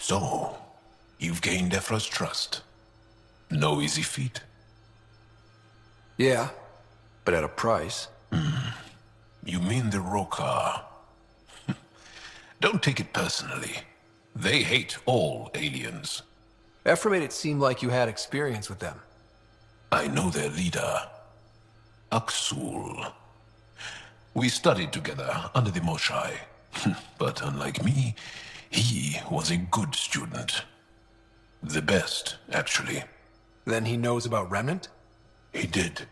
So, you've gained Ephra's trust. No easy feat. Yeah, but at a price. You mean the Rokar. Don't take it personally. They hate all aliens. Ephra made it seem like you had experience with them. I know their leader, Aksul. We studied together under the Moshae. But unlike me, he was a good student. The best, actually. Then he knows about Remnant? He did.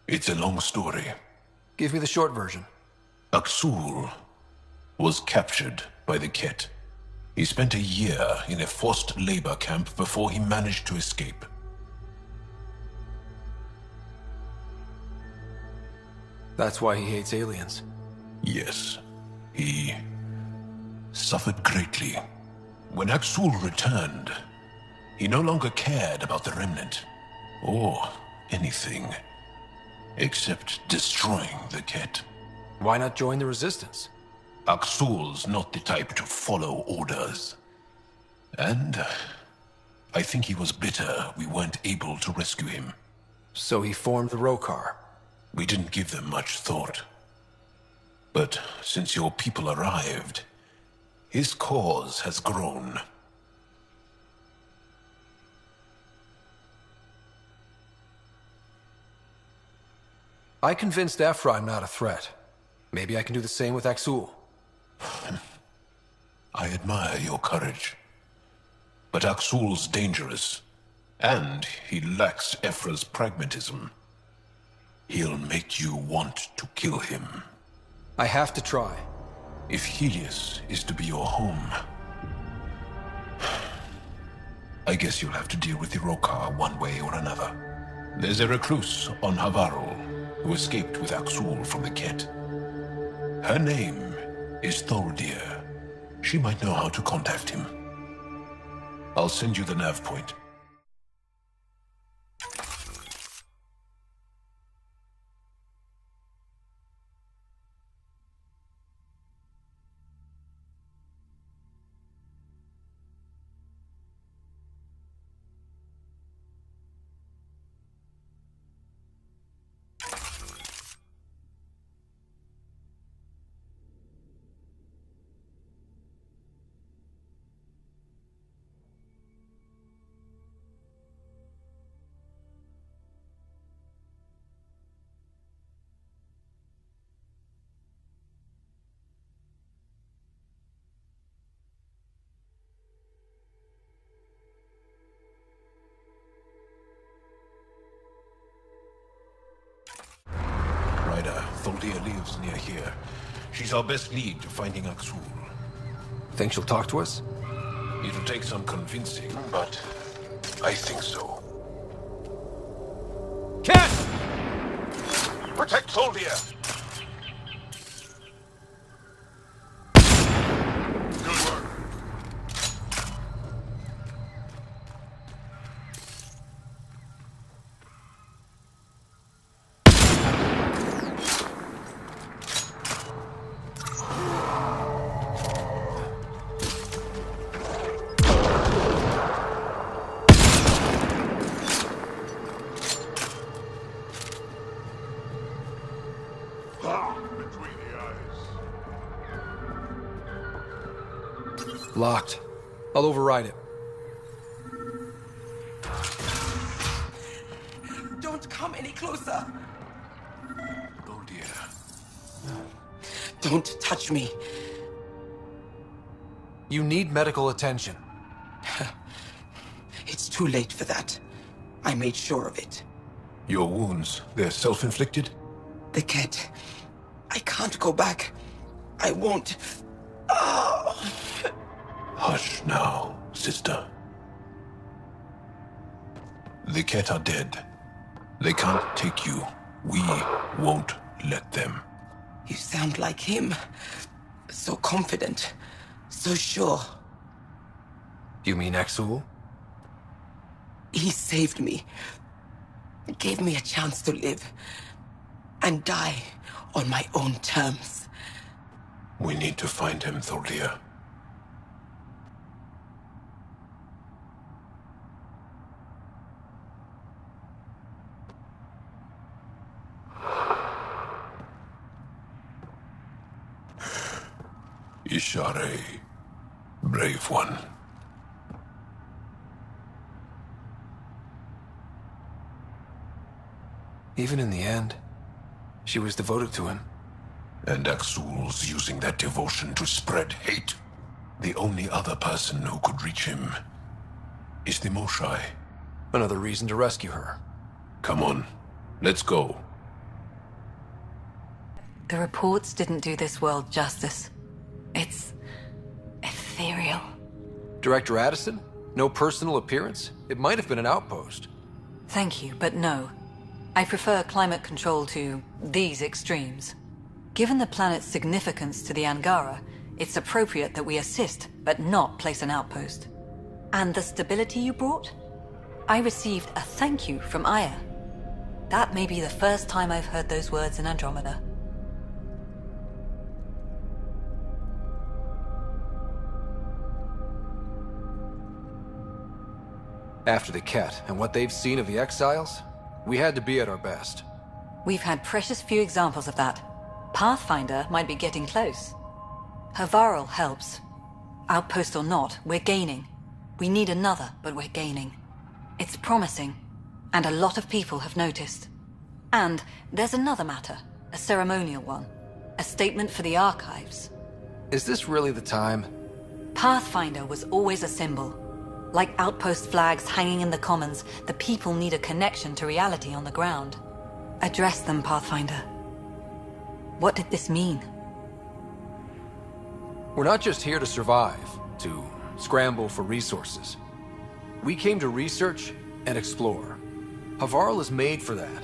It's a long story. Give me the short version. Aksul was captured by the Ket. He spent a year in a forced labor camp before he managed to escape. That's why he hates aliens. Yes, he suffered greatly. When Aksul returned, he no longer cared about the Remnant, or anything, except destroying the Ket. Why not join the Resistance? Aksul's not the type to follow orders. And I think he was bitter we weren't able to rescue him. So he formed the Rokar. We didn't give them much thought. But since your people arrived, his cause has grown. I convinced Ephra I'm not a threat. Maybe I can do the same with Aksul. I admire your courage. But Aksul's dangerous, and he lacks Ephra's pragmatism. He'll make you want to kill him. I have to try. If Helios is to be your home, I guess you'll have to deal with the Rokar one way or another. There's a recluse on Havarul who escaped with Aksul from the Ket. Her name is Tholdir. She might know how to contact him. I'll send you the nav point. Tholdir lives near here. She's our best lead to finding Aksul. Think she'll talk to us? It'll take some convincing, but I think so. Ket! Protect Tholdir! Good work. Locked. I'll override it. Don't come any closer. Tholdir. Don't touch me. You need medical attention. It's too late for that. I made sure of it. Your wounds, they're self-inflicted? The Ket. I can't go back. I won't. Oh. Hush now, sister. The Ket are dead. They can't take you. We won't let them. You sound like him. So confident. So sure. You mean Aksul? He saved me. Gave me a chance to live. And die on my own terms. We need to find him, Tholdir. Ishare, brave one. Even in the end, she was devoted to him. And Axul's using that devotion to spread hate. The only other person who could reach him is the Moshae. Another reason to rescue her. Come on, let's go. The reports didn't do this world justice. It's ethereal. Director Addison? No personal appearance? It might have been an outpost. Thank you, but no. I prefer climate control to these extremes. Given the planet's significance to the Angara, it's appropriate that we assist, but not place an outpost. And the stability you brought? I received a thank you from Aya. That may be the first time I've heard those words in Andrómeda. After the Ket and what they've seen of the exiles, we had to be at our best. We've had precious few examples of that. Pathfinder might be getting close. Havarl helps. Outpost or not, we're gaining. We need another, but we're gaining. It's promising, and a lot of people have noticed. And there's another matter, a ceremonial one. A statement for the archives. Is this really the time? Pathfinder was always a symbol. Like outpost flags hanging in the commons, the people need a connection to reality on the ground. Address them, Pathfinder. What did this mean? We're not just here to survive, to scramble for resources. We came to research and explore. Havarl is made for that.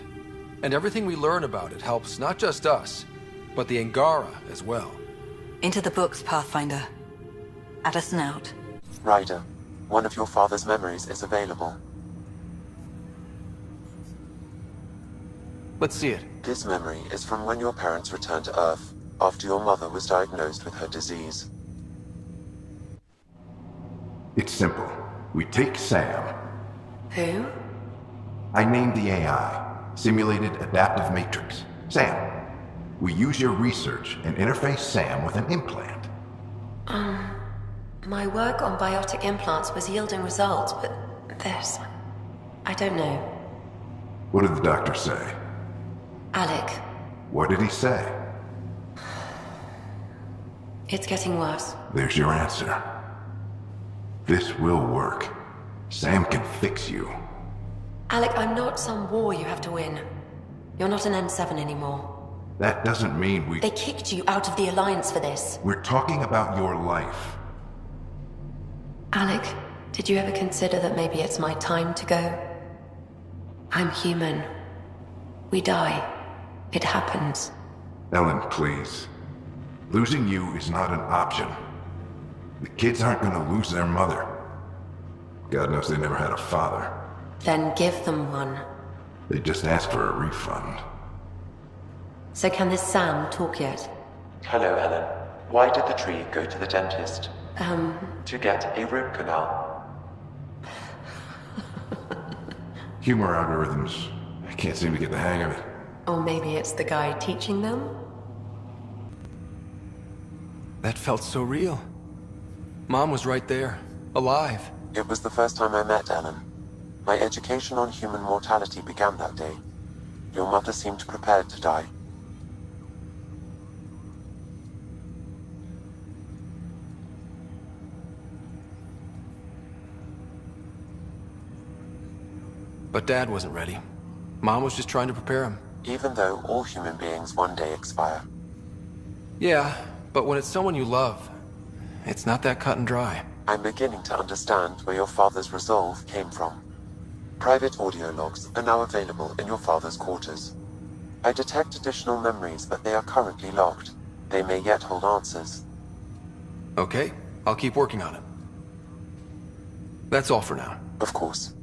And everything we learn about it helps not just us, but the Angara as well. Into the books, Pathfinder. Addison out. Ryder, one of your father's memories is available. Let's see it. This memory is from when your parents returned to Earth, after your mother was diagnosed with her disease. It's simple. We take Sam. Who? I named the AI, Simulated Adaptive Matrix. Sam. We use your research and interface Sam with an implant. My work on biotic implants was yielding results, but this... I don't know. What did the doctor say? Alec, What did he say? it's getting worse. There's your answer. This will work. Sam can fix you. Alec, I'm not some war you have to win. You're not an N7 anymore. That doesn't mean we... They kicked you out of the Alliance for this. We're talking about your life. Alec, did you ever consider that maybe it's my time to go? I'm human. We die. It happens. Ellen, please. Losing you is not an option. The kids aren't gonna lose their mother. God knows they never had a father. Then give them one. They just asked for a refund. So can this Sam talk yet? Hello, Ellen. Why did the tree go to the dentist? To get a root canal. Humor algorithms. I can't seem to get the hang of it. Or maybe it's the guy teaching them? That felt so real. Mom was right there, alive. It was the first time I met Ellen. My education on human mortality began that day. Your mother seemed prepared to die. But Dad wasn't ready. Mom was just trying to prepare him. Even though all human beings one day expire. Yeah, but when it's someone you love, it's not that cut and dry. I'm beginning to understand where your father's resolve came from. Private audio logs are now available in your father's quarters. I detect additional memories, but they are currently locked. They may yet hold answers. Okay, I'll keep working on it. That's all for now. Of course.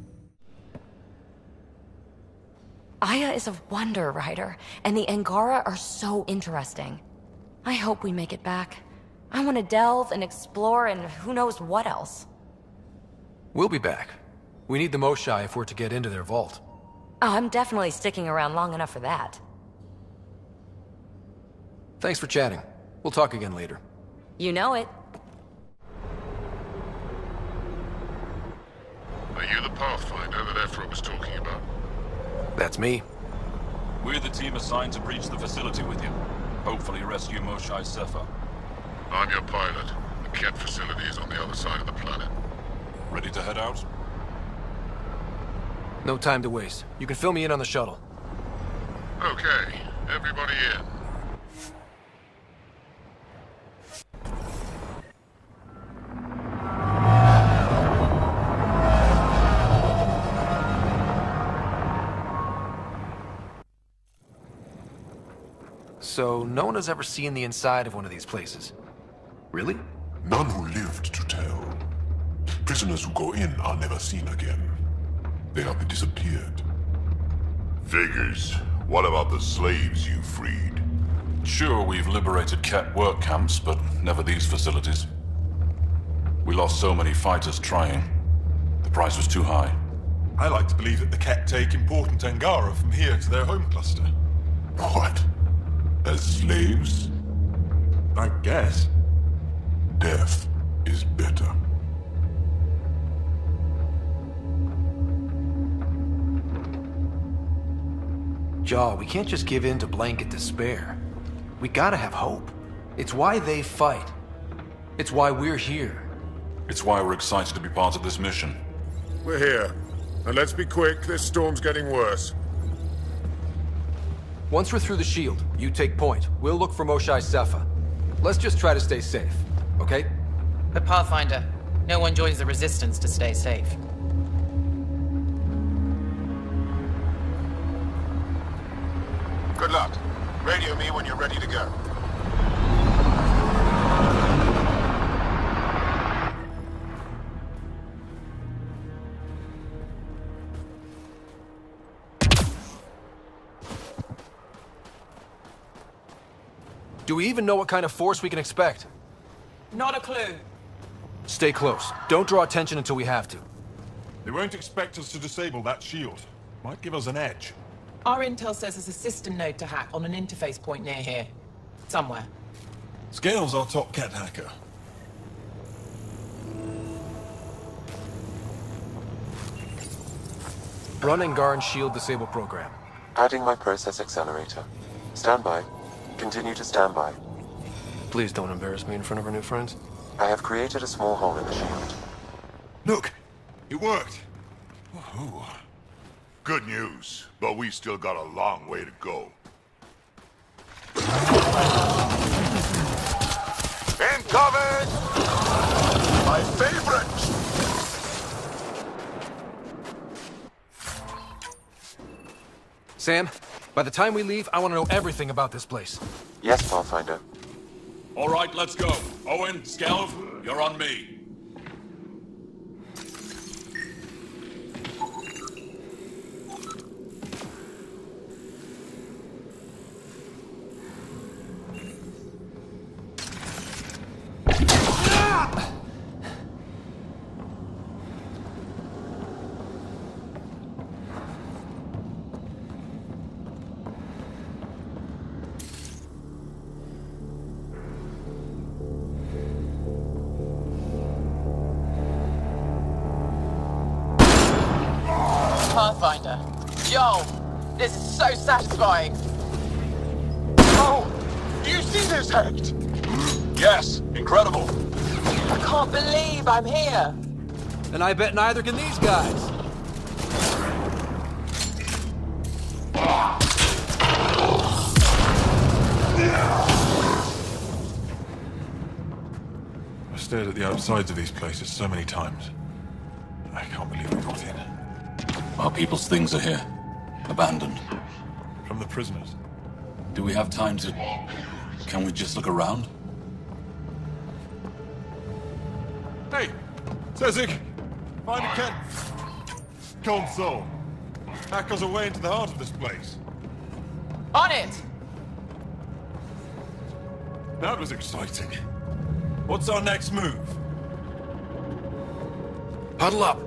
Aya is a wonder rider, and the Angara are so interesting. I hope we make it back. I want to delve and explore and who knows what else. We'll be back. We need the Moshae if we're to get into their vault. I'm definitely sticking around long enough for that. Thanks for chatting. We'll talk again later. You know it. Are you the Pathfinder that Ephra was talking about? That's me. We're the team assigned to breach the facility with you. Hopefully rescue Moshae Sjefa. I'm your pilot. The Ket facility is on the other side of the planet. Ready to head out? No time to waste. You can fill me in on the shuttle. Okay, everybody in. So, no one has ever seen the inside of one of these places. Really? None who lived to tell. Prisoners who go in are never seen again. They have disappeared. Figures. What about the slaves you freed? Sure, we've liberated Ket work camps, but never these facilities. We lost so many fighters trying. The price was too high. I like to believe that the Ket take important Angara from here to their home cluster. What? As slaves? I guess. Death is better. Jaw, we can't just give in to blanket despair. We gotta have hope. It's why they fight. It's why we're here. It's why we're excited to be part of this mission. We're here. And let's be quick, this storm's getting worse. Once we're through the shield, you take point. We'll look for Moshae Sjefa. Let's just try to stay safe, okay? But Pathfinder, no one joins the Resistance to stay safe. Good luck. Radio me when you're ready to go. Do we even know what kind of force we can expect? Not a clue. Stay close. Don't draw attention until we have to. They won't expect us to disable that shield. Might give us an edge. Our intel says there's a system node to hack on an interface point near here. Somewhere. Scale's our top Ket hacker. Run Angaran shield disable program. Adding my process accelerator. Stand by. Continue to stand by. Please don't embarrass me in front of our new friends. I have created a small hole in the shield. Look! It worked! Woohoo. Good news, but we still got a long way to go. Incoming! My favorite! Sam, by the time we leave, I want to know everything about this place. Yes, Pathfinder. All right, let's go. Owen, Skelv, you're on me. Pathfinder. Yo! This is so satisfying! Oh! Do you see this, Hect? Yes, incredible. I can't believe I'm here! And I bet neither can these guys. I've stared at the outsides of these places so many times. I can't believe we got in. Our people's things are here. Abandoned. From the prisoners. Do we have time to... Can we just look around? Hey! Sezik! Find a Ket console. Hack us away into the heart of this place. On it! That was exciting. What's our next move? Huddle up.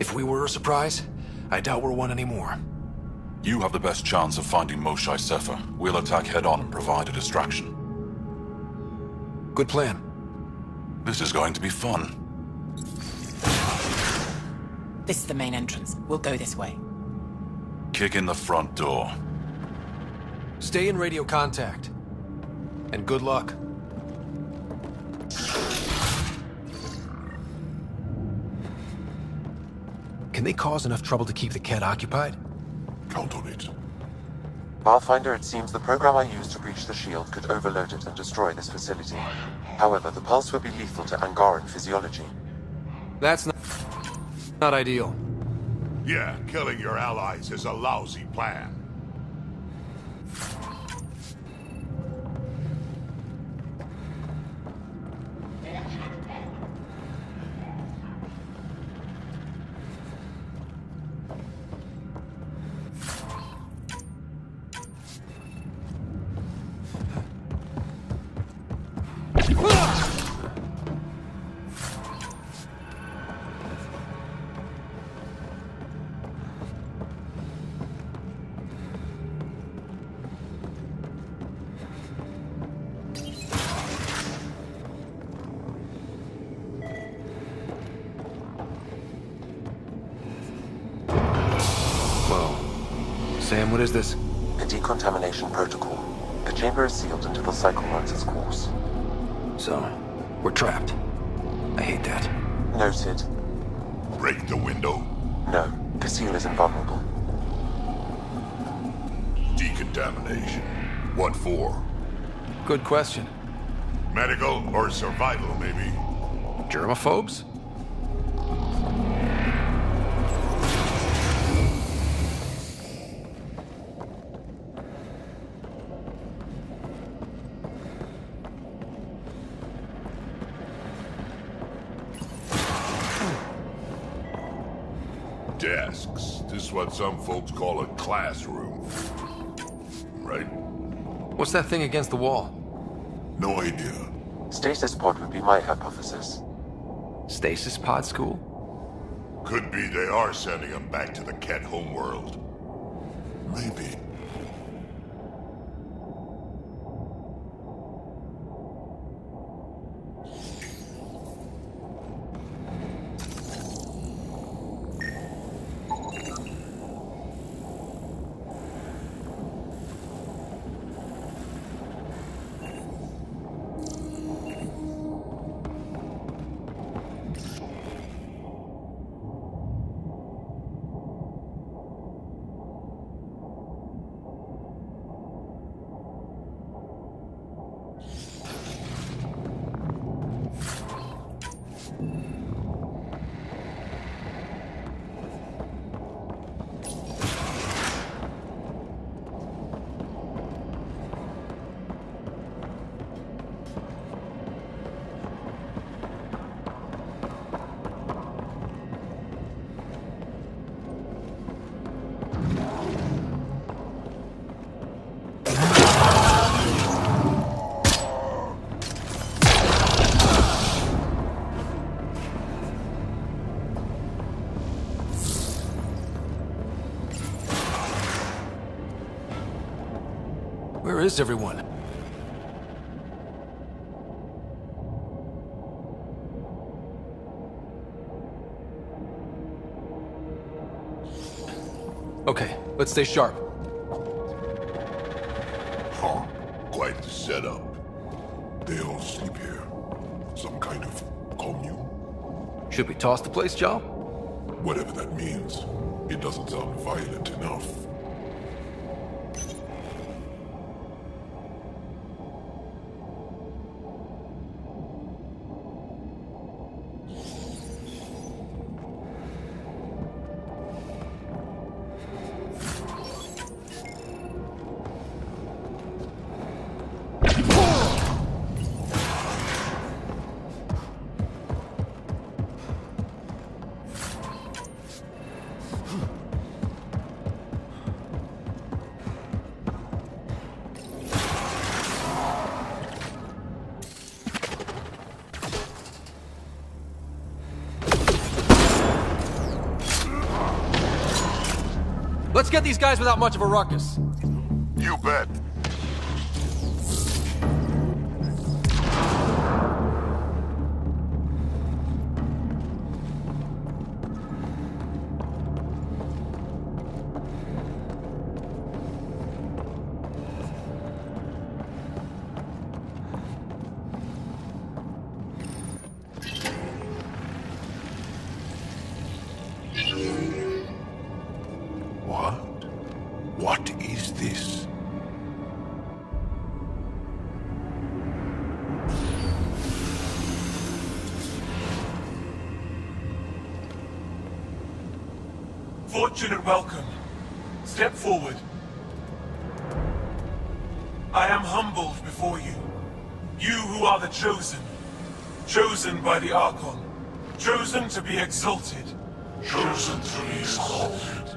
If we were a surprise, I doubt we're one anymore. You have the best chance of finding Moshae Sjefa. We'll attack head-on and provide a distraction. Good plan. This is going to be fun. This is the main entrance. We'll go this way. Kick in the front door. Stay in radio contact. And good luck. Can they cause enough trouble to keep the Kett occupied? Count on it. Pathfinder, it seems the program I used to breach the shield could overload it and destroy this facility. However, the pulse would be lethal to Angaran physiology. That's not ideal. Yeah, killing your allies is a lousy plan. Sam, what is this? A decontamination protocol. The chamber is sealed until the cycle runs its course. So, we're trapped. I hate that. Noted. Break the window? No, the seal is invulnerable. Decontamination. What for? Good question. Medical or survival, maybe? Germaphobes? Desks. This is what some folks call a classroom. Right? What's that thing against the wall? No idea. Stasis pod would be my hypothesis. Stasis pod school? Could be they are sending them back to the Kett homeworld. Maybe. Where is everyone? Okay, let's stay sharp. Huh. Quite the setup. They all sleep here. Some kind of commune? Should we toss the place, Joe? Whatever that means. It doesn't sound violent enough. Let's get these guys without much of a ruckus. You bet. Fortunate welcome. Step forward. I am humbled before you. You who are the chosen. Chosen by the Archon. Chosen to be exalted. Chosen to be exalted.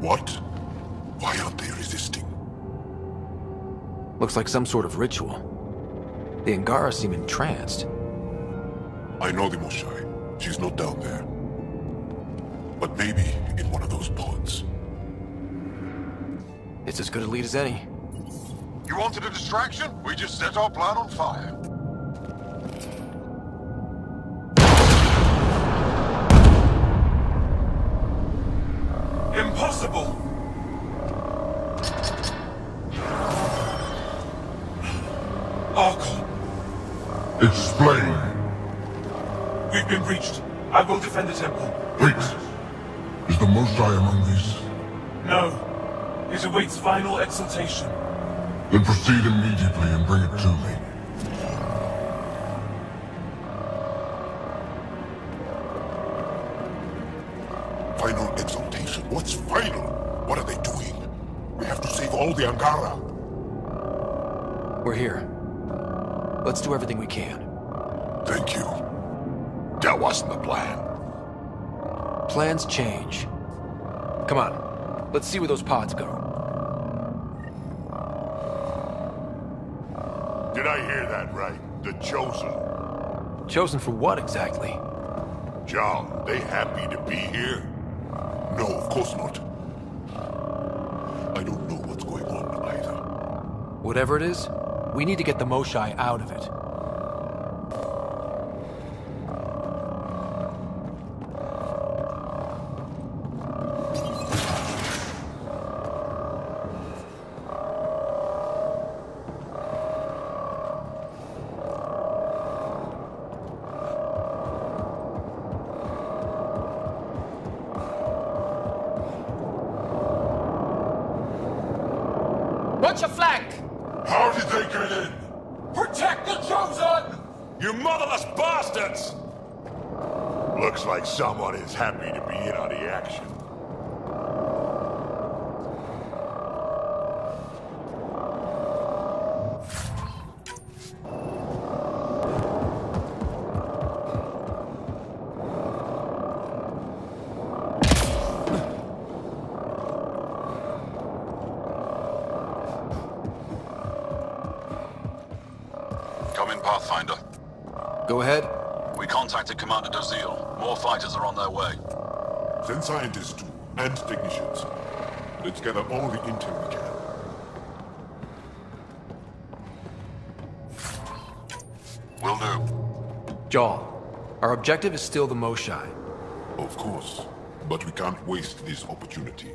What? Why aren't they resisting? Looks like some sort of ritual. The Angara seem entranced. I know the Moshae. She's not down there. But maybe in one of those pods. It's as good a lead as any. You wanted a distraction? We just set our plan on fire. Impossible! Archon, Explain. we've been breached. I will defend the temple. Wait. Is the Moshae among these? No. It awaits final exaltation. Then proceed immediately and bring it to me. Final exaltation? What's final? What are they doing? We have to save all the Angara. We're here. Let's do everything we can. Thank you. That wasn't the plan. Plans change. Come on. Let's see where those pods go. Did I hear that right? The Chosen. Chosen for what exactly? John, they happy to be here? No, of course not. I don't know what's going on either. Whatever it is, we need to get the Moshae out of it. Watch your flank! How did they get in? Protect the Chosen! You motherless bastards! Looks like someone is happy to be in on the action. Come in, Pathfinder. Go ahead. We contacted Commander Dozil. More fighters are on their way. Send scientists too, and technicians. Let's gather all the intel we can. Will do. Jaal, our objective is still the Moshae. Of course. But we can't waste this opportunity.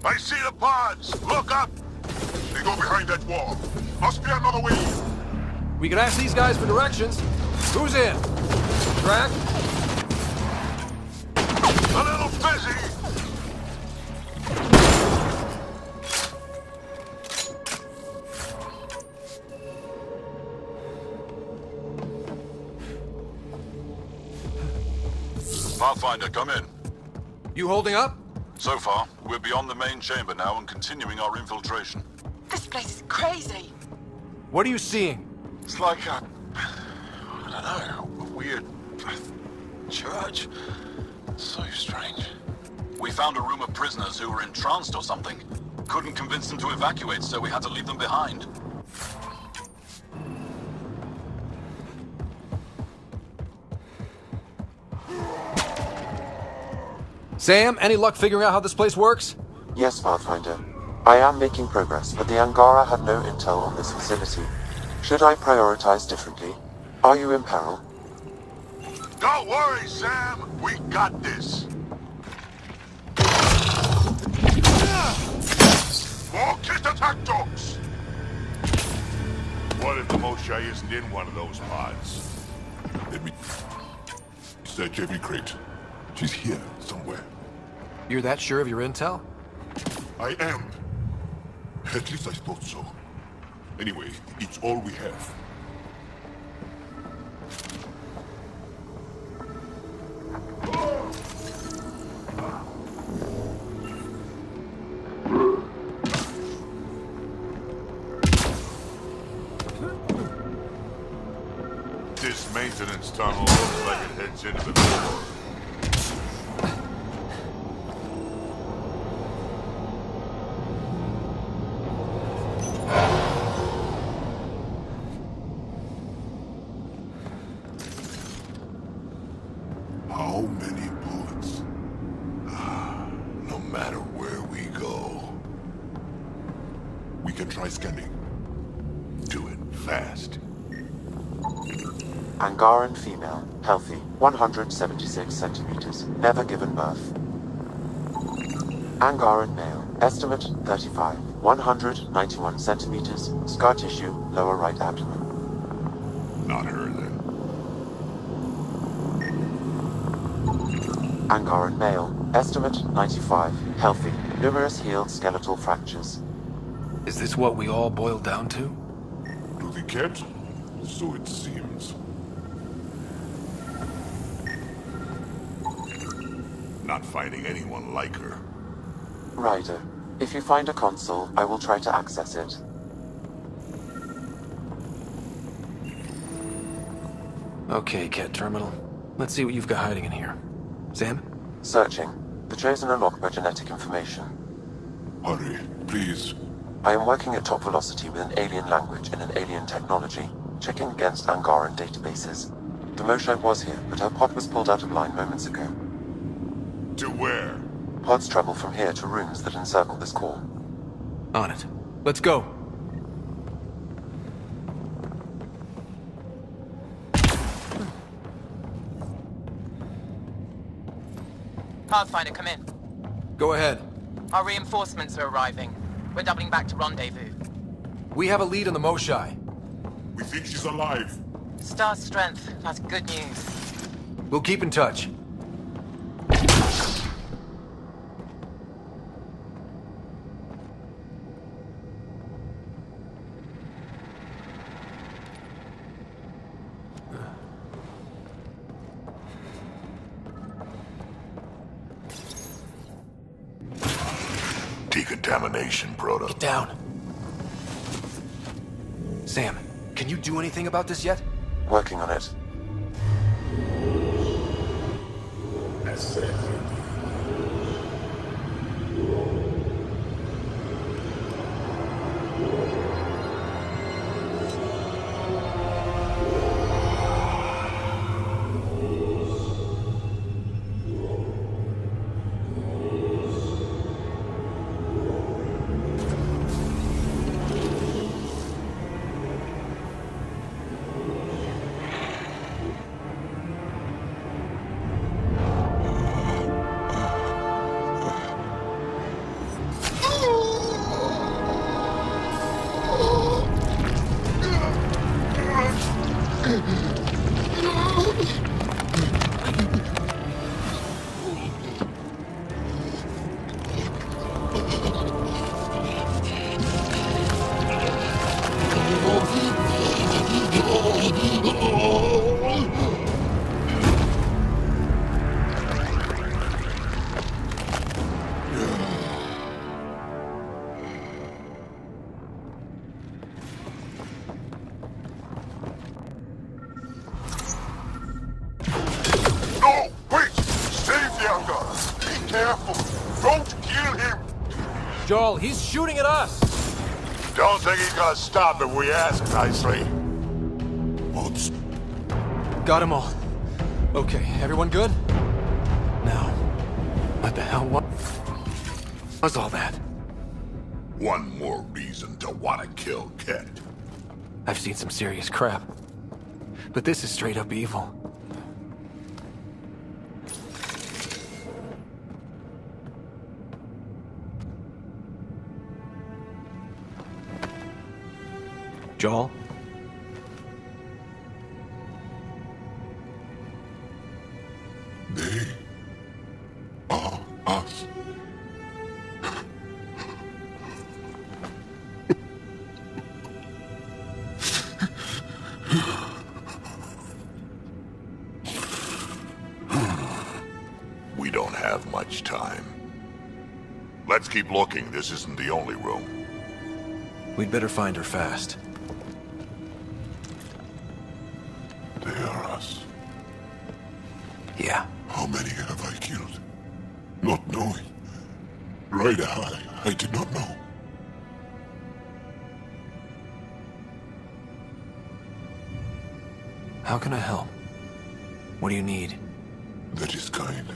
I see the pods! Look up! They go behind that wall. Must be another way. We can ask these guys for directions. Who's in? Drac? A little busy! Pathfinder, come in. You holding up? So far, we're beyond the main chamber now and continuing our infiltration. This place is crazy. What are you seeing? It's like I don't know, a weird church. So strange. We found a room of prisoners who were entranced or something. couldn't convince them to evacuate, so we had to leave them behind. Sam, any luck figuring out how this place works? Yes, Pathfinder. I am making progress, but the Angara had no intel on this facility. Should I prioritize differently? Are you in peril? Don't worry, Sam. We got this. More kit attack dogs! What if the Moshae isn't in one of those pods? Let me search every crate. She's here somewhere. You're that sure of your intel? I am. At least I thought so. Anyway, it's all we have. This maintenance tunnel looks like it heads into the core. How many bullets? No matter where we go. We can try scanning. Do it fast. Angaran female, healthy, 176 centimeters, never given birth. Angaran male, estimate 35, 191 centimeters, scar tissue, lower right abdomen. Not her then. Angaran male, estimate 95, healthy, numerous healed skeletal fractures. Is this what we all boiled down to? To the cat? So it seems. Not finding anyone like her. Ryder, if you find a console, I will try to access it. Okay, Cat Terminal. Let's see what you've got hiding in here. Sam? Searching. The Chosen are locked by genetic information. Hurry, please. I am working at top velocity with an alien language and an alien technology, checking against Angaran databases. The Moshae was here, but her pod was pulled out of line moments ago. To where? Pods travel from here to rooms that encircle this core. On it. Let's go. Pathfinder, come in. Go ahead. Our reinforcements are arriving. We're doubling back to rendezvous. We have a lead on the Moshae. We think she's alive. Star strength. That's good news. We'll keep in touch. Decontamination, Proto. Get down. Sam, can you do anything about this yet? Working on it. Joel, he's shooting at us! Don't think he's gonna stop if we ask nicely. What's... Got them all. Okay, everyone good? Now, what the hell was all that? One more reason to want to kill Ket. I've seen some serious crap. But this is straight up evil. Joel? They are us. We don't have much time. Let's keep looking. This isn't the only room. We'd better find her fast. They are us. Yeah. How many have I killed? Not knowing. Right, I did not know. How can I help? What do you need? That is kind.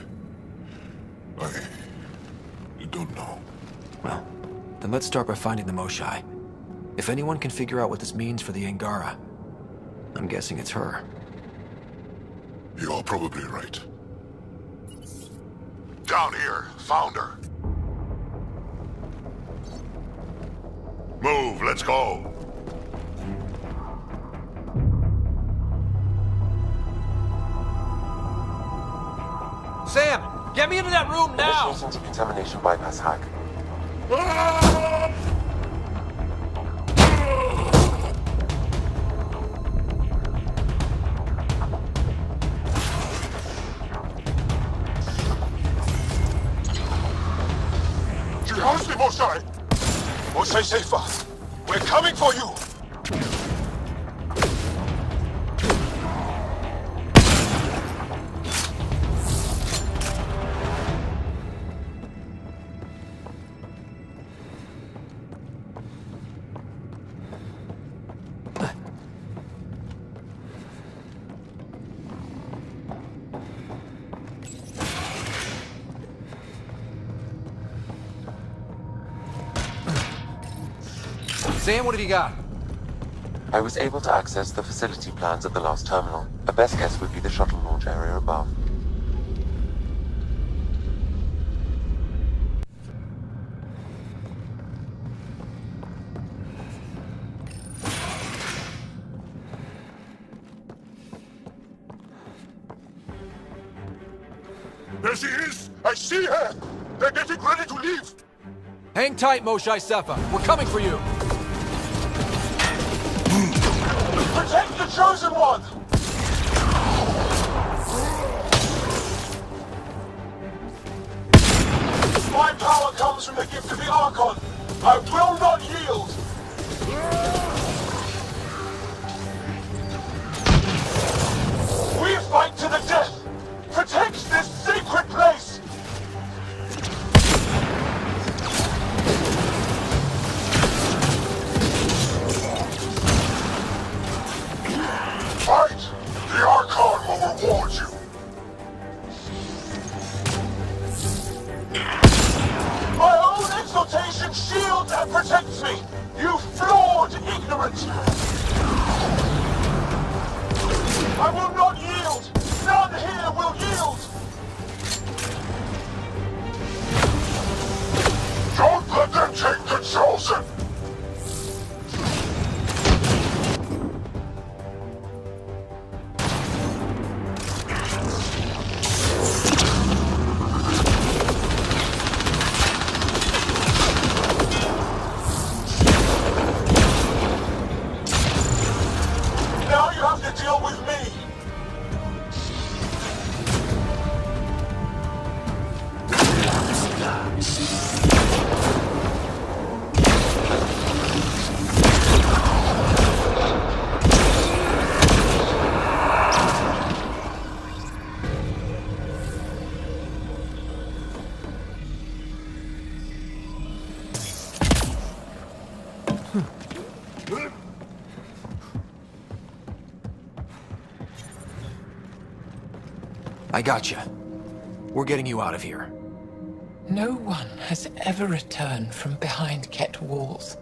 I don't know. Well, then let's start by finding the Moshae. If anyone can figure out what this means for the Angara, I'm guessing it's her. You're probably right. Down here. Found her. Move, let's go. Sam! Get me into that room now! Initiating decontamination bypass hack. Jihasti Moshae! Moshae Sjefa! We're coming for you! Sam, what have you got? I was able to access the facility plans at the last terminal. A best guess would be the shuttle launch area above. There she is! I see her! They're getting ready to leave! Hang tight, Moshae Sjefa. We're coming for you. Protect the Chosen One! My power comes from the gift of the Archon. I will not yield! We fight to the death! Protect this sacred place! Fight! The Archon will reward you! My own exaltation shields and protects me! You flawed ignorant! I will not yield! None here will yield! Don't let them take the Chosen! Now you have to deal with me! I gotcha. We're getting you out of here. No one has ever returned from behind Ket walls.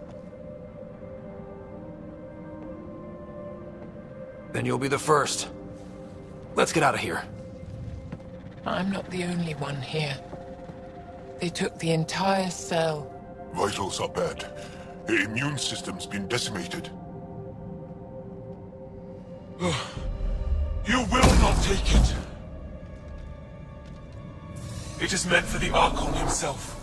Then you'll be the first. Let's get out of here. I'm not the only one here. They took the entire cell. Vitals are bad. The immune system's been decimated. You will not take it. It is meant for the Archon himself.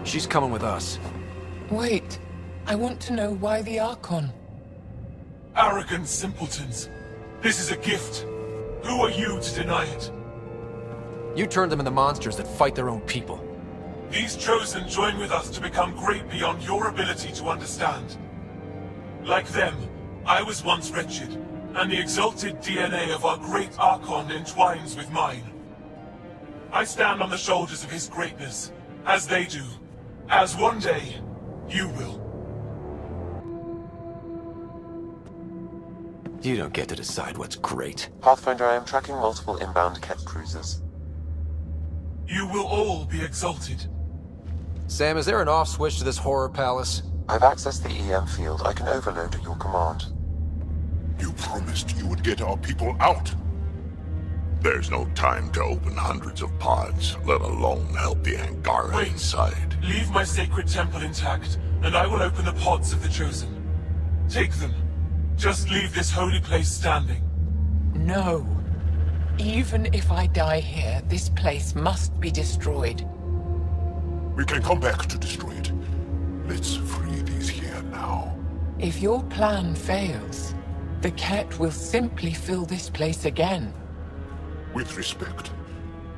She's coming with us. Wait, I want to know why the Archon. Arrogant simpletons. This is a gift. Who are you to deny it? You turned them into monsters that fight their own people. These Chosen join with us to become great beyond your ability to understand. Like them, I was once wretched, and the exalted DNA of our great Archon entwines with mine. I stand on the shoulders of his greatness, as they do, as one day, you will. You don't get to decide what's great. Pathfinder, I am tracking multiple inbound Ket cruisers. You will all be exalted. Sam, is there an off switch to this horror palace? I've accessed the EM field. I can overload at your command. You promised you would get our people out. There's no time to open hundreds of pods, let alone help the Angara inside. Leave my sacred temple intact, and I will open the pods of the Chosen. Take them. Just leave this holy place standing. No. Even if I die here, this place must be destroyed. We can come back to destroy it. Let's free these here now. If your plan fails, the Ket will simply fill this place again. With respect,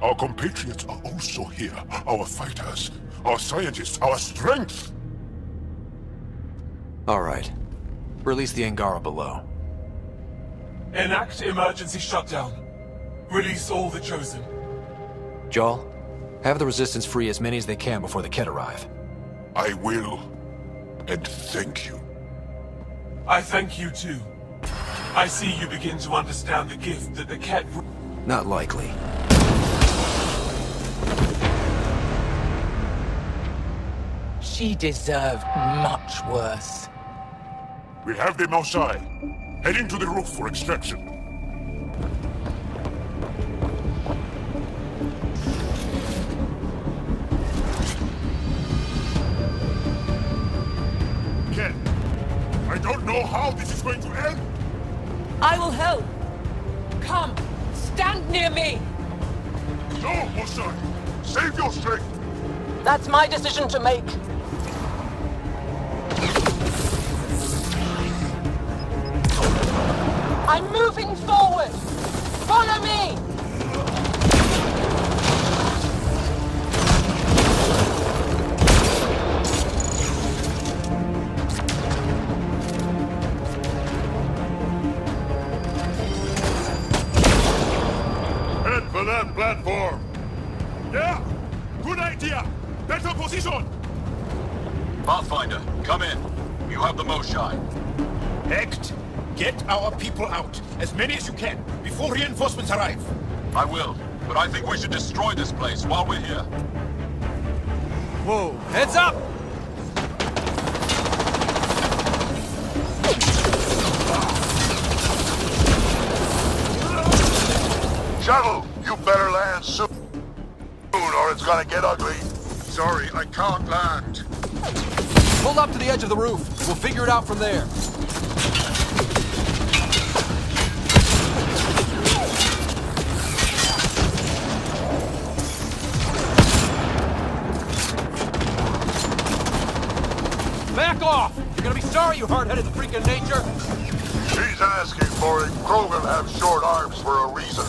our compatriots are also here. Our fighters, our scientists, our strength. All right. Release the Angara below. Enact emergency shutdown. Release all the Chosen. Joel, have the Resistance free as many as they can before the Ket arrive. I will. And thank you. I thank you too. I see you begin to understand the gift that the Ket... Not likely. She deserved much worse. We have the Moshae. Heading to the roof for extraction. Ken, I don't know how this is going to end. I will help. Come, stand near me. No, Moshae. Save your strength. That's my decision to make. I'm moving forward! Follow me! Head for that platform. Yeah, good idea. Better position. Pathfinder, come in. You have the Moshae. Hecht, get our people out. As many as you can, before reinforcements arrive. I will, but I think we should destroy this place while we're here. Whoa, heads up! Shuttle, you better land soon, or it's gonna get ugly. Sorry, I can't land. Pull up to the edge of the roof. We'll figure it out from there. Back off! You're gonna be sorry, you hard-headed freak of nature! He's asking for it. Krogan have short arms for a reason.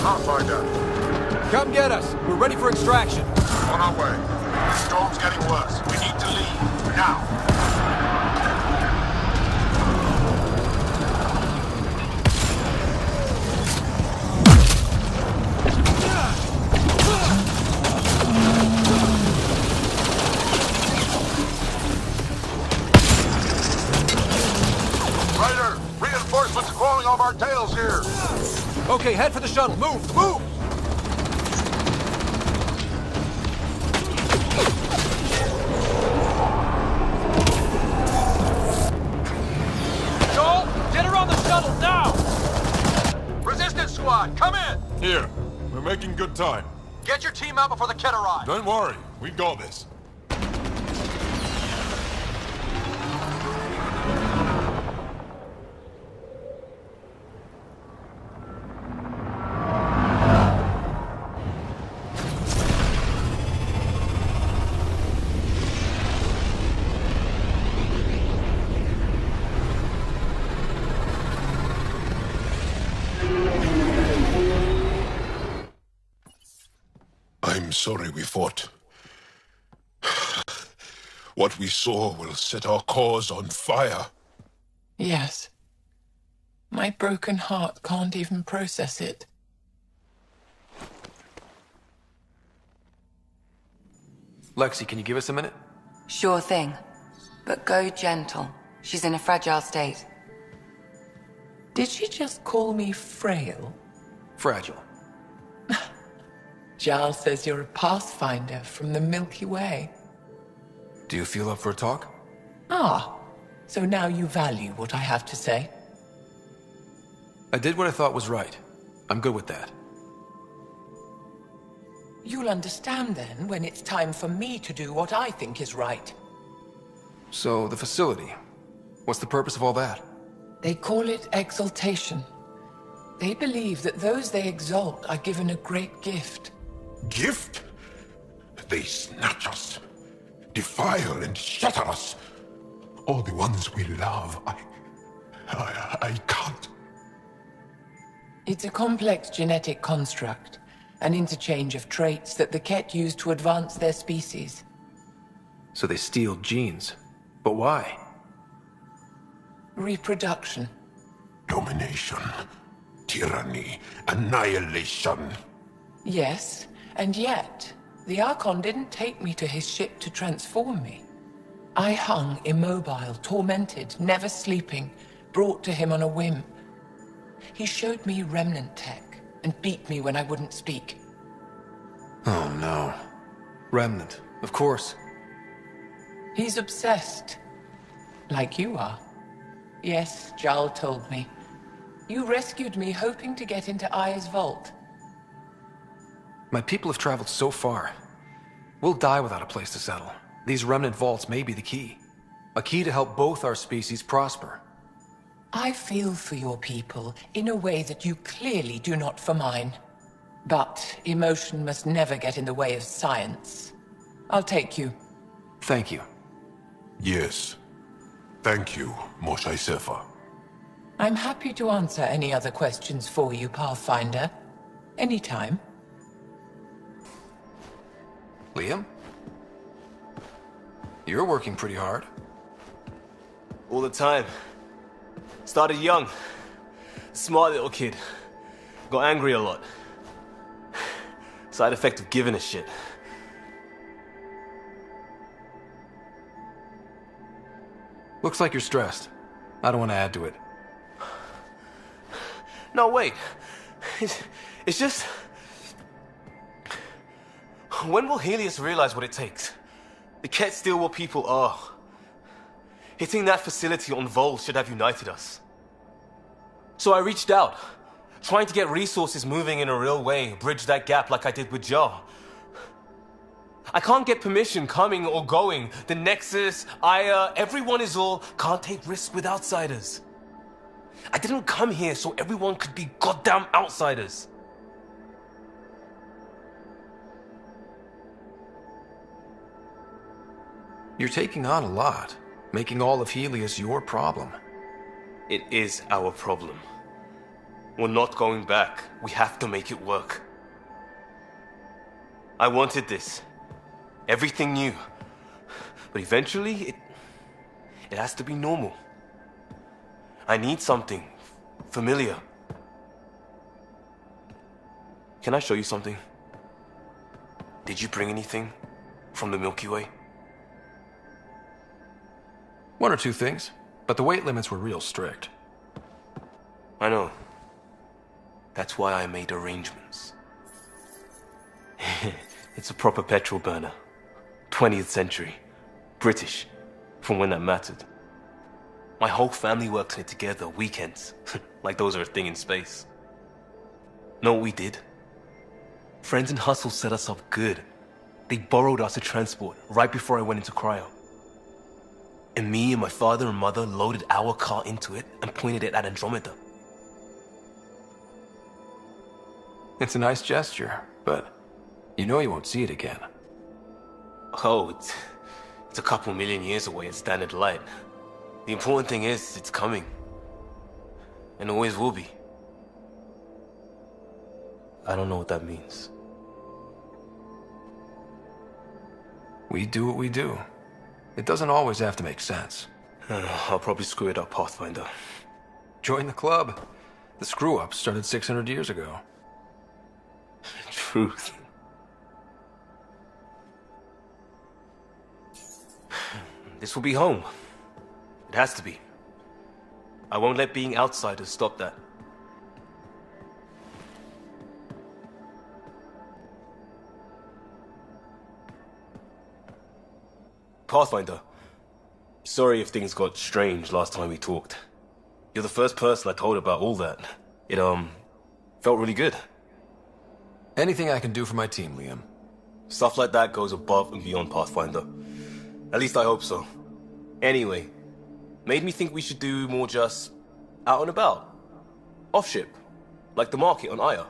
Pathfinder. Come get us. We're ready for extraction. On our way. The storm's getting worse. We need to leave. Now. our tails here. Okay, head for the shuttle. Move! Move! Joel, get her on the shuttle now! Resistance squad, come in! Here. We're making good time. Get your team out before the kid arrives. Don't worry. We got this. I'm sorry we fought. What we saw will set our cause on fire. Yes. My broken heart can't even process it. Lexi, can you give us a minute? Sure thing. But go gentle. She's in a fragile state. Did she just call me frail? Fragile. Giles says you're a pathfinder from the Milky Way. Do you feel up for a talk? Ah, so now you value what I have to say? I did what I thought was right. I'm good with that. You'll understand then when it's time for me to do what I think is right. So, the facility. What's the purpose of all that? They call it exaltation. They believe that those they exalt are given a great gift. Gift? They snatch us, defile and shatter us. All the ones we love. I can't. It's a complex genetic construct, an interchange of traits that the Ket use to advance their species. So they steal genes. But why? Reproduction. Domination, tyranny, annihilation. Yes, and yet, the Archon didn't take me to his ship to transform me. I hung immobile, tormented, never sleeping, brought to him on a whim. He showed me remnant tech and beat me when I wouldn't speak. Oh no. Remnant, of course. He's obsessed. Like you are. Yes, Jarl told me. You rescued me hoping to get into Aya's vault. My people have traveled so far. We'll die without a place to settle. These remnant vaults may be the key. A key to help both our species prosper. I feel for your people in a way that you clearly do not for mine. But emotion must never get in the way of science. I'll take you. Thank you. Yes. Thank you, Moshae Sjefa. I'm happy to answer any other questions for you, Pathfinder. Anytime. Liam? You're working pretty hard. All the time. Started young. Smart little kid. Got angry a lot. Side effect of giving a shit. Looks like you're stressed. I don't want to add to it. No, wait. It's just... When will Helios realize what it takes? The Ket still what people are. Hitting that facility on Vol should have united us. So I reached out, trying to get resources moving in a real way, bridge that gap like I did with Jar. I can't get permission coming or going. The Nexus, Aya, everyone is all, can't take risks with outsiders. I didn't come here so everyone could be goddamn outsiders. You're taking on a lot, making all of Helios your problem. It is our problem. We're not going back. We have to make it work. I wanted this. Everything new. But eventually, it has to be normal. I need something familiar. Can I show you something? Did you bring anything from the Milky Way? One or two things, but the weight limits were real strict. I know. That's why I made arrangements. It's a proper petrol burner. 20th century. British. From when that mattered. My whole family worked on it together, weekends. Like those are a thing in space. Know what we did? Friends and Hustle set us up good. They borrowed us to transport right before I went into cryo. And me and my father and mother loaded our car into it and pointed it at Andrómeda. It's a nice gesture, but you know you won't see it again. Oh, it's a couple million years away at standard light. The important thing is, it's coming. And always will be. I don't know what that means. We do what we do. It doesn't always have to make sense. I'll probably screw it up, Pathfinder. Join the club. The screw-up started 600 years ago. Truth. This will be home. It has to be. I won't let being outsiders stop that. Pathfinder, sorry if things got strange last time we talked. You're the first person I told about all that. It, felt really good. Anything I can do for my team, Liam. Stuff like that goes above and beyond Pathfinder. At least I hope so. Anyway, made me think we should do more just out and about. Off ship. Like the market on Aya.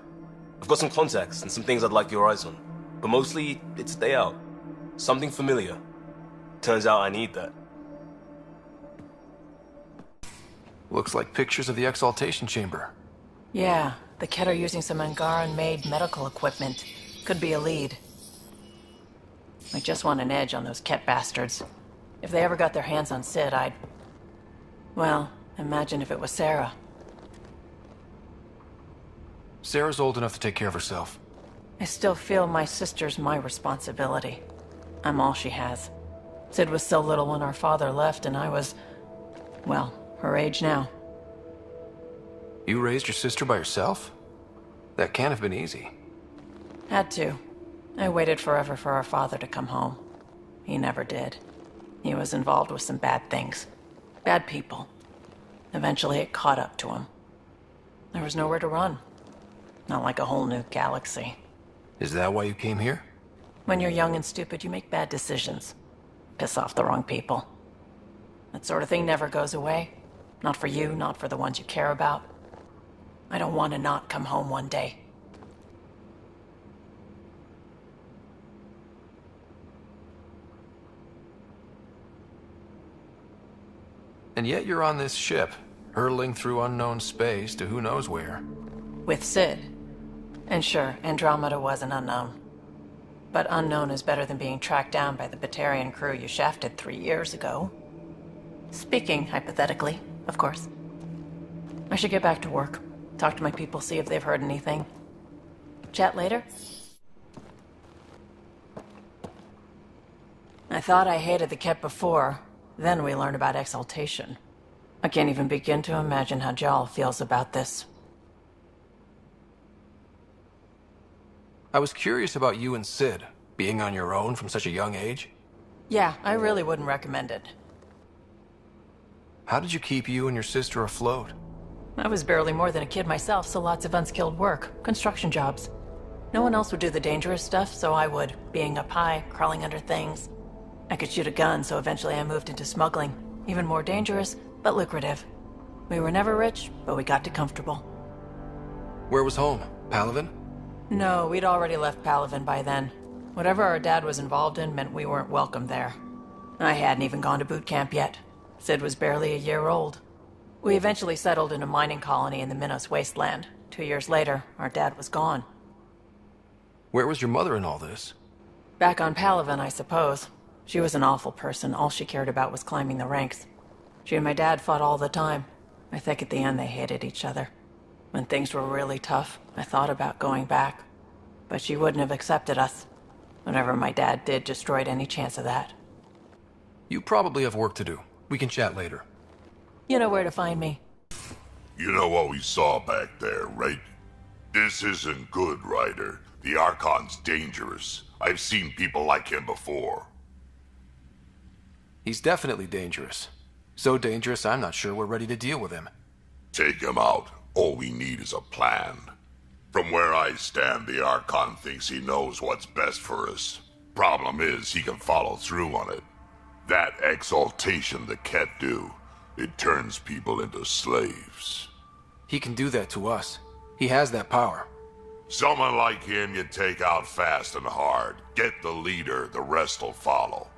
I've got some contacts and some things I'd like your eyes on. But mostly, it's a day out. Something familiar. Turns out I need that. Looks like pictures of the exaltation chamber. Yeah, the Ket are using some Angaran-made medical equipment. Could be a lead. I just want an edge on those Ket bastards. If they ever got their hands on Sid, I'd... Well, imagine if it was Sarah. Sarah's old enough to take care of herself. I still feel my sister's my responsibility. I'm all she has. Sid was so little when our father left, and I was... well, her age now. You raised your sister by yourself? That can't have been easy. Had to. I waited forever for our father to come home. He never did. He was involved with some bad things. Bad people. Eventually it caught up to him. There was nowhere to run. Not like a whole new galaxy. Is that why you came here? When you're young and stupid, you make bad decisions. Piss off the wrong people. That sort of thing never goes away. Not for you, not for the ones you care about. I don't want to not come home one day. And yet you're on this ship, hurtling through unknown space to who knows where. With Sid. And sure, Andrómeda was an unknown. But unknown is better than being tracked down by the Batarian crew you shafted 3 years ago. Speaking hypothetically, of course. I should get back to work. Talk to my people, see if they've heard anything. Chat later? I thought I hated the Ket before. Then we learned about exaltation. I can't even begin to imagine how Jal feels about this. I was curious about you and Sid, being on your own from such a young age. Yeah, I really wouldn't recommend it. How did you keep you and your sister afloat? I was barely more than a kid myself, so lots of unskilled work, construction jobs. No one else would do the dangerous stuff, so I would, being up high, crawling under things. I could shoot a gun, so eventually I moved into smuggling. Even more dangerous, but lucrative. We were never rich, but we got too comfortable. Where was home? Palaven? No, we'd already left Palaven by then. Whatever our dad was involved in meant we weren't welcome there. I hadn't even gone to boot camp yet. Sid was barely a year old. We eventually settled in a mining colony in the Minos wasteland. 2 years later, our dad was gone. Where was your mother in all this? Back on Palaven, I suppose. She was an awful person. All she cared about was climbing the ranks. She and my dad fought all the time. I think at the end they hated each other. When things were really tough, I thought about going back. But she wouldn't have accepted us. Whatever my dad did destroyed any chance of that. You probably have work to do. We can chat later. You know where to find me. You know what we saw back there, right? This isn't good, Ryder. The Archon's dangerous. I've seen people like him before. He's definitely dangerous. So dangerous, I'm not sure we're ready to deal with him. Take him out. All we need is a plan. From where I stand, the Archon thinks he knows what's best for us. Problem is, he can follow through on it. That exaltation the Ket do, it turns people into slaves. He can do that to us. He has that power. Someone like him you take out fast and hard. Get the leader, the rest will follow.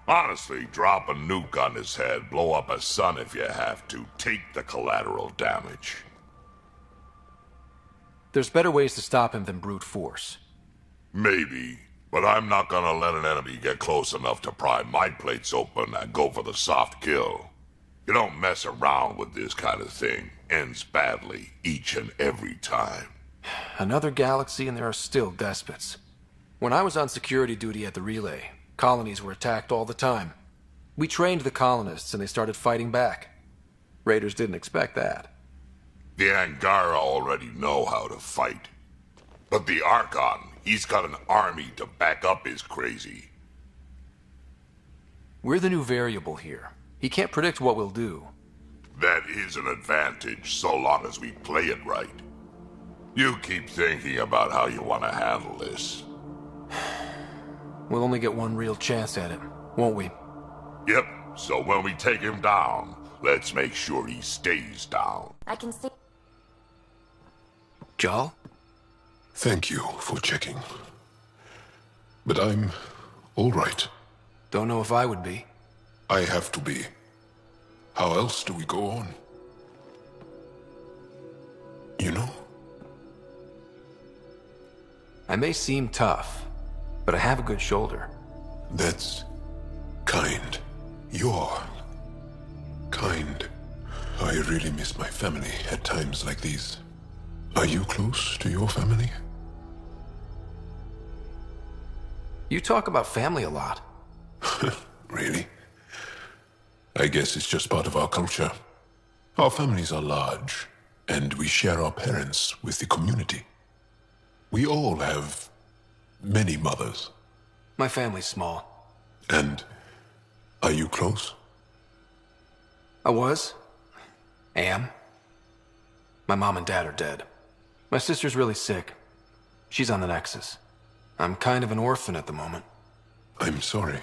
Honestly, drop a nuke on his head, blow up a sun if you have to. Take the collateral damage. There's better ways to stop him than brute force. Maybe, but I'm not gonna let an enemy get close enough to pry my plates open and go for the soft kill. You don't mess around with this kind of thing. Ends badly, each and every time. Another galaxy and there are still despots. When I was on security duty at the relay, colonies were attacked all the time. We trained the colonists and they started fighting back. Raiders didn't expect that. The Angara already know how to fight. But the Archon, he's got an army to back up his crazy. We're the new variable here. He can't predict what we'll do. That is an advantage, so long as we play it right. You keep thinking about how you want to handle this. We'll only get one real chance at it, won't we? Yep, so when we take him down, let's make sure he stays down. I can see. Jal? Thank you for checking. But I'm all right. Don't know if I would be. I have to be. How else do we go on? You know? I may seem tough, but I have a good shoulder. That's kind. You're kind. I really miss my family at times like these. Are you close to your family? You talk about family a lot. Really? I guess it's just part of our culture. Our families are large, and we share our parents with the community. We all have many mothers. My family's small. And are you close? I was. Am. My mom and dad are dead. My sister's really sick. She's on the Nexus. I'm kind of an orphan at the moment. I'm sorry.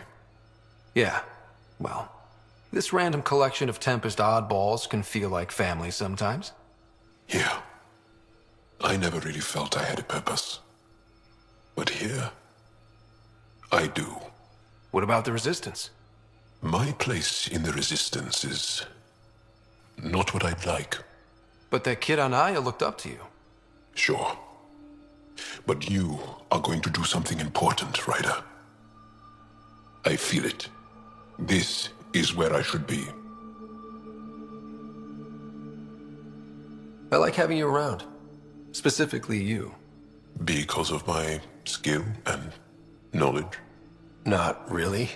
Yeah, well, this random collection of Tempest oddballs can feel like family sometimes. Yeah. I never really felt I had a purpose. But here, I do. What about the Resistance? My place in the Resistance is not what I'd like. But that kid on Aya looked up to you. Sure. But you are going to do something important, Ryder. I feel it. This is where I should be. I like having you around. Specifically you. Because of my skill and knowledge? Not really.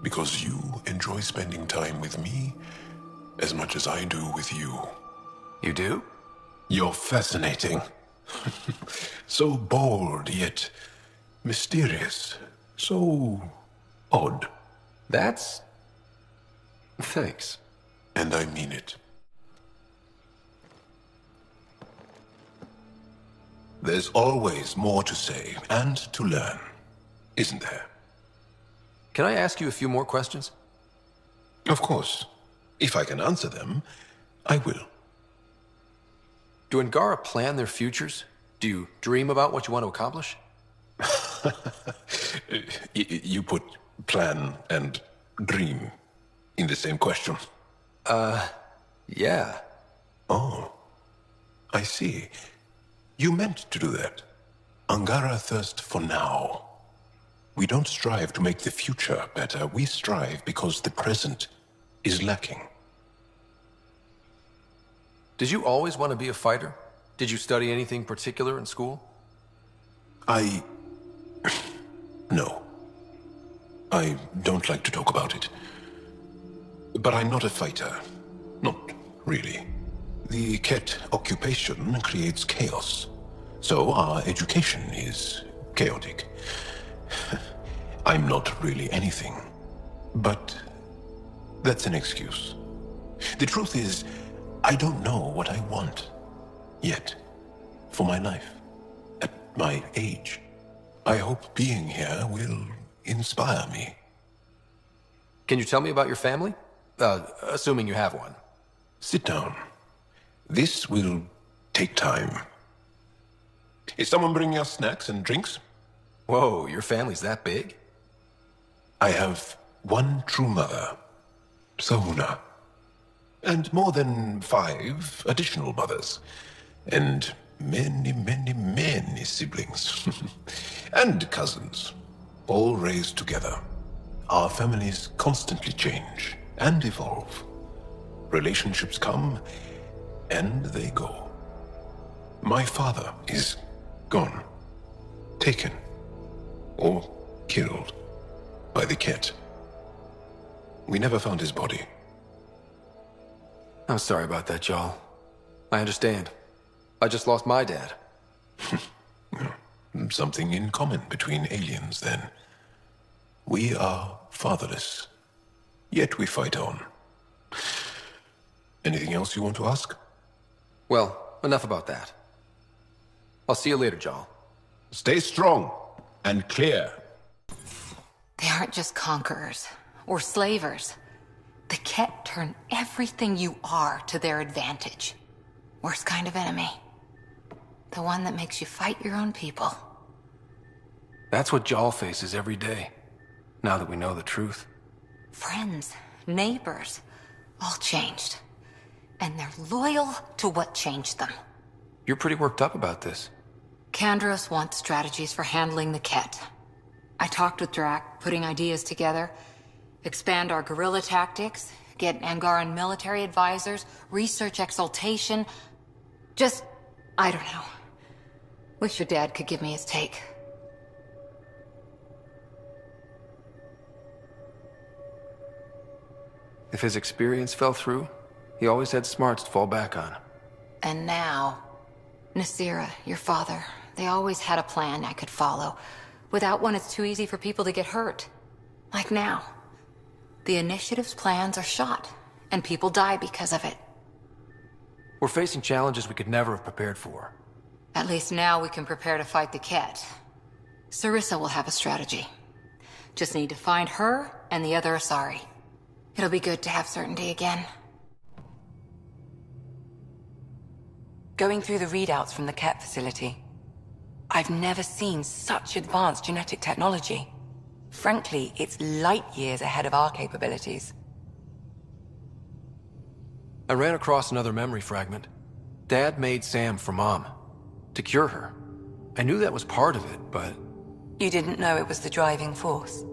Because you enjoy spending time with me as much as I do with you. You do? You're fascinating. So bold, yet mysterious. So odd. That's... Thanks. And I mean it. There's always more to say and to learn, isn't there? Can I ask you a few more questions? Of course. If I can answer them, I will. Do Angara plan their futures? Do you dream about what you want to accomplish? You put plan and dream in the same question. Yeah. Oh, I see. You meant to do that. Angara thirst for now. We don't strive to make the future better. We strive because the present is lacking. Did you always want to be a fighter? Did you study anything particular in school? No. I don't like to talk about it. But I'm not a fighter. Not really. The Ket occupation creates chaos, so our education is chaotic. I'm not really anything, but that's an excuse. The truth is, I don't know what I want yet for my life. At my age, I hope being here will inspire me. Can you tell me about your family? Assuming you have one. Sit down. This will take time. Is someone bringing us snacks and drinks? Whoa, your family's that big? I have one true mother, Sahuna, and more than 5 additional mothers, and many siblings, and cousins, all raised together. Our families constantly change and evolve. Relationships come and they go. My father is gone, taken, or killed by the Ket. We never found his body. I'm sorry about that, Jarl. I understand. I just lost my dad. Something in common between aliens, then. We are fatherless, yet we fight on. Anything else you want to ask? Well, enough about that. I'll see you later, Jarl. Stay strong and clear. They aren't just conquerors or slavers. The Ket turn everything you are to their advantage. Worst kind of enemy. The one that makes you fight your own people. That's what Jarl faces every day, now that we know the truth. Friends, neighbors, all changed. And they're loyal to what changed them. You're pretty worked up about this. Kandros wants strategies for handling the Ket. I talked with Drac, putting ideas together. Expand our guerrilla tactics, get Angaran military advisors, research exaltation. Just, I don't know. Wish your dad could give me his take. If his experience fell through, he always had smarts to fall back on. And now, Nasira, your father, they always had a plan I could follow. Without one, it's too easy for people to get hurt. Like now. The Initiative's plans are shot, and people die because of it. We're facing challenges we could never have prepared for. At least now we can prepare to fight the Ket. Sarissa will have a strategy. Just need to find her and the other Asari. It'll be good to have certainty again. Going through the readouts from the Ket facility, I've never seen such advanced genetic technology. Frankly, it's light years ahead of our capabilities. I ran across another memory fragment. Dad made Sam for Mom, to cure her. I knew that was part of it, but... You didn't know it was the driving force?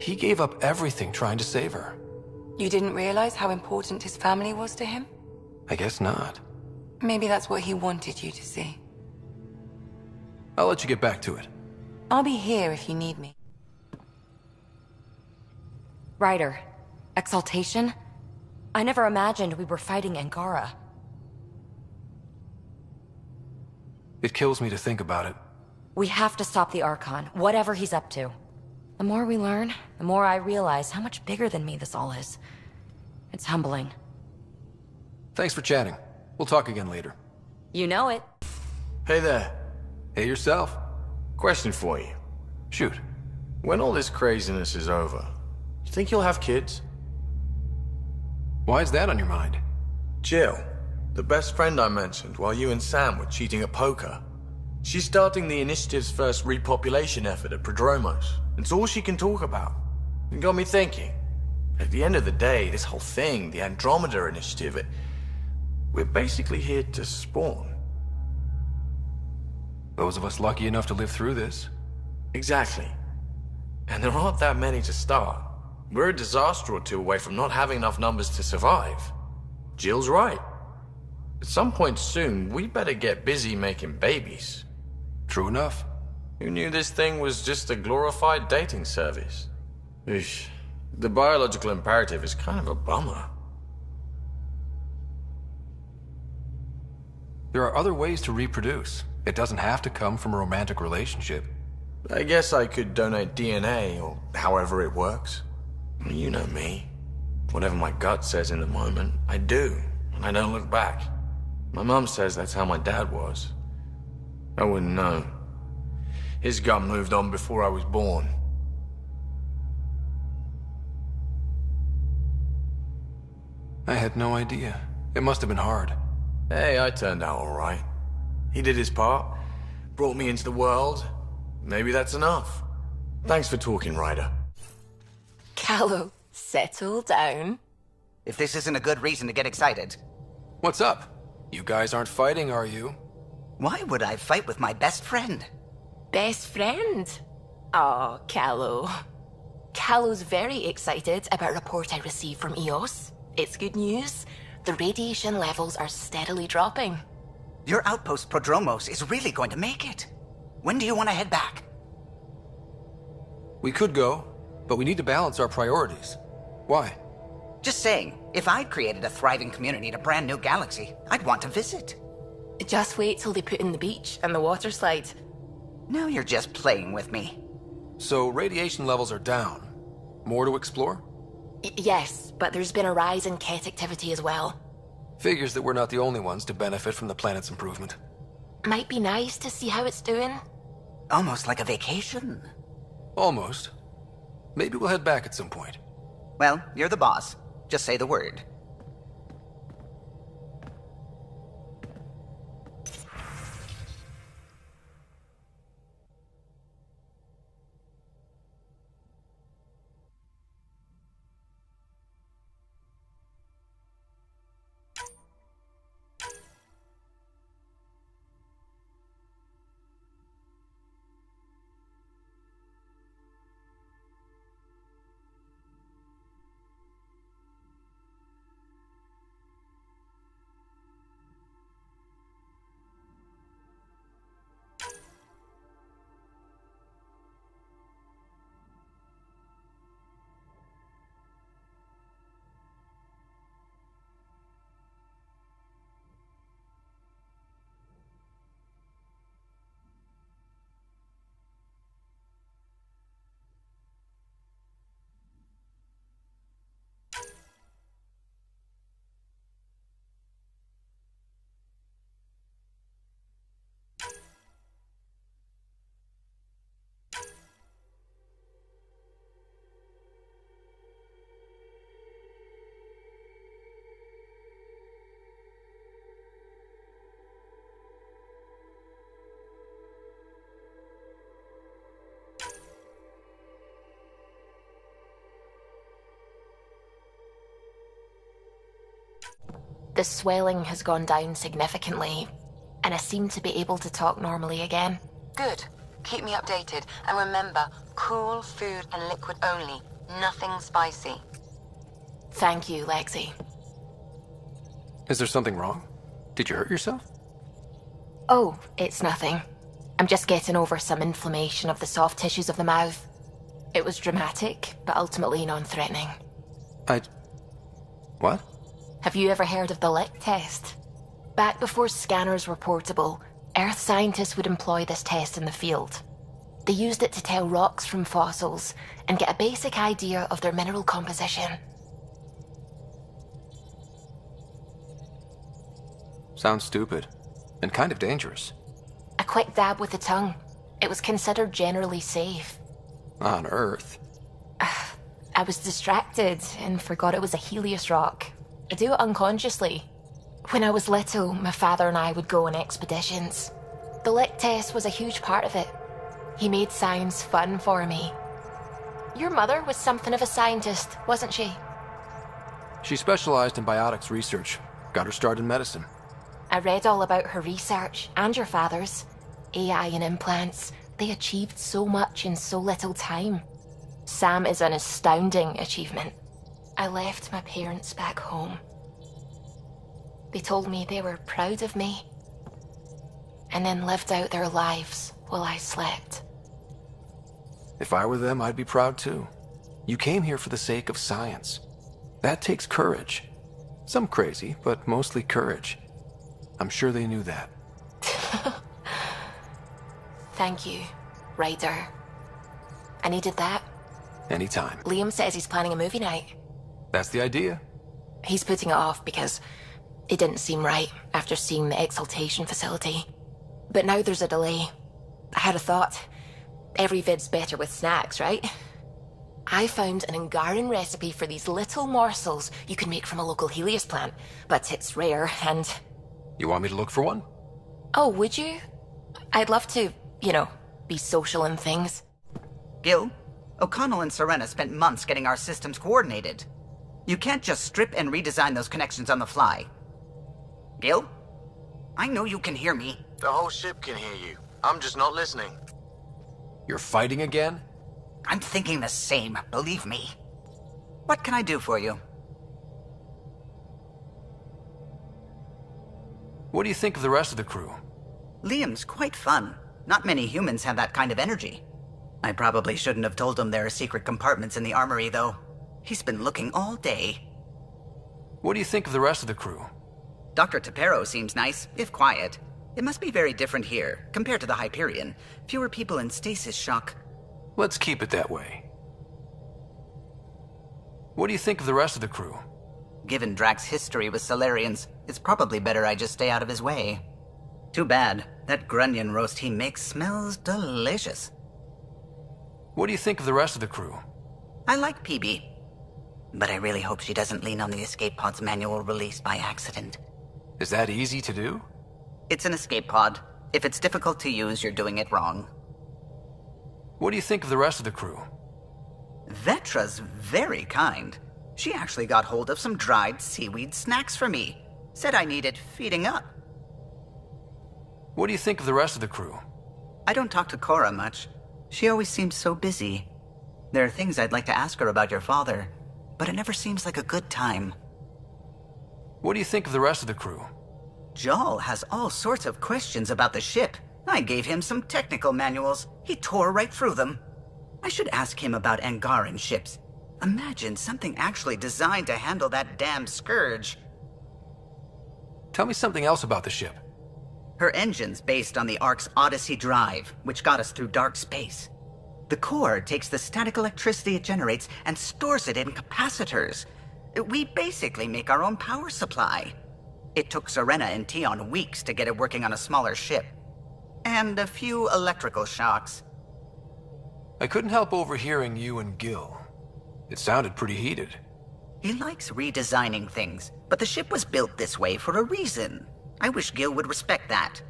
He gave up everything trying to save her. You didn't realize how important his family was to him? I guess not. Maybe that's what he wanted you to see. I'll let you get back to it. I'll be here if you need me. Ryder, exaltation? I never imagined we were fighting Angara. It kills me to think about it. We have to stop the Archon, whatever he's up to. The more we learn, the more I realize how much bigger than me this all is. It's humbling. Thanks for chatting. We'll talk again later. You know it. Hey there. Hey yourself. Question for you. Shoot. When all this craziness is over, you think you'll have kids? Why is that on your mind? Jill, the best friend I mentioned while you and Sam were cheating at poker. She's starting the Initiative's first repopulation effort at Prodromos. It's all she can talk about. It got me thinking. At the end of the day, this whole thing, the Andrómeda Initiative, we're basically here to spawn. Those of us lucky enough to live through this. Exactly. And there aren't that many to start. We're a disaster or two away from not having enough numbers to survive. Jill's right. At some point soon, we better get busy making babies. True enough. Who knew this thing was just a glorified dating service? Eesh. The biological imperative is kind of a bummer. There are other ways to reproduce. It doesn't have to come from a romantic relationship. I guess I could donate DNA, or however it works. You know me. Whatever my gut says in the moment, I do, and I don't look back. My mum says that's how my dad was. I wouldn't know. His gut moved on before I was born. I had no idea. It must have been hard. Hey, I turned out all right. He did his part, brought me into the world. Maybe that's enough. Thanks for talking, Ryder. Callow, settle down. If this isn't a good reason to get excited. What's up? You guys aren't fighting, are you? Why would I fight with my best friend? Best friend? Aw, Callow. Callow's very excited about a report I received from EOS. It's good news. The radiation levels are steadily dropping. Your outpost Prodromos is really going to make it. When do you want to head back? We could go, but we need to balance our priorities. Why? Just saying, if I'd created a thriving community in a brand new galaxy, I'd want to visit. Just wait till they put in the beach and the water slide. Now you're just playing with me. So radiation levels are down. More to explore? Yes, but there's been a rise in Ket activity as well. Figures that we're not the only ones to benefit from the planet's improvement. Might be nice to see how it's doing. Almost like a vacation. Almost. Maybe we'll head back at some point. Well, you're the boss. Just say the word. The swelling has gone down significantly, and I seem to be able to talk normally again. Good. Keep me updated. And remember, cool food and liquid only. Nothing spicy. Thank you, Lexi. Is there something wrong? Did you hurt yourself? Oh, it's nothing. I'm just getting over some inflammation of the soft tissues of the mouth. It was dramatic, but ultimately non-threatening. What? Have you ever heard of the lick test? Back before scanners were portable, Earth scientists would employ this test in the field. They used it to tell rocks from fossils and get a basic idea of their mineral composition. Sounds stupid. And kind of dangerous. A quick dab with the tongue. It was considered generally safe. On Earth? I was distracted and forgot it was a Helios rock. I do it unconsciously. When I was little, my father and I would go on expeditions. The lick test was a huge part of it. He made science fun for me. Your mother was something of a scientist, wasn't she? She specialized in biotics research. Got her start in medicine. I read all about her research, and your father's. AI and implants. They achieved so much in so little time. Sam is an astounding achievement. I left my parents back home. They told me they were proud of me, and then lived out their lives while I slept. If I were them, I'd be proud too. You came here for the sake of science. That takes courage. Some crazy, but mostly courage. I'm sure they knew that. Thank you, Ryder. I needed that. Anytime. Liam says he's planning a movie night. That's the idea. He's putting it off because it didn't seem right after seeing the exaltation facility. But now there's a delay. I had a thought. Every vid's better with snacks, right? I found an Angaran recipe for these little morsels you can make from a local Helios plant, but it's rare and... You want me to look for one? Oh, would you? I'd love to, be social and things. Gil, O'Connell and Serena spent months getting our systems coordinated. You can't just strip and redesign those connections on the fly. Gil? I know you can hear me. The whole ship can hear you. I'm just not listening. You're fighting again? I'm thinking the same, believe me. What can I do for you? What do you think of the rest of the crew? Liam's quite fun. Not many humans have that kind of energy. I probably shouldn't have told him there are secret compartments in the armory, though. He's been looking all day. What do you think of the rest of the crew? Dr. Tapero seems nice, if quiet. It must be very different here, compared to the Hyperion. Fewer people in stasis shock. Let's keep it that way. What do you think of the rest of the crew? Given Drax's history with Solarians, it's probably better I just stay out of his way. Too bad. That grunion roast he makes smells delicious. What do you think of the rest of the crew? I like PB. But I really hope she doesn't lean on the escape pod's manual release by accident. Is that easy to do? It's an escape pod. If it's difficult to use, you're doing it wrong. What do you think of the rest of the crew? Vetra's very kind. She actually got hold of some dried seaweed snacks for me. Said I needed feeding up. What do you think of the rest of the crew? I don't talk to Cora much. She always seems so busy. There are things I'd like to ask her about your father, but it never seems like a good time. What do you think of the rest of the crew? Jal has all sorts of questions about the ship. I gave him some technical manuals. He tore right through them. I should ask him about Angaran ships. Imagine something actually designed to handle that damn scourge. Tell me something else about the ship. Her engine's based on the Ark's Odyssey drive, which got us through dark space. The core takes the static electricity it generates and stores it in capacitors. We basically make our own power supply. It took Serena and Tion weeks to get it working on a smaller ship. And a few electrical shocks. I couldn't help overhearing you and Gil. It sounded pretty heated. He likes redesigning things, but the ship was built this way for a reason. I wish Gil would respect that.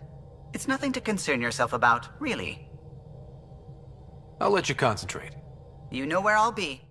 It's nothing to concern yourself about, really. I'll let you concentrate. You know where I'll be.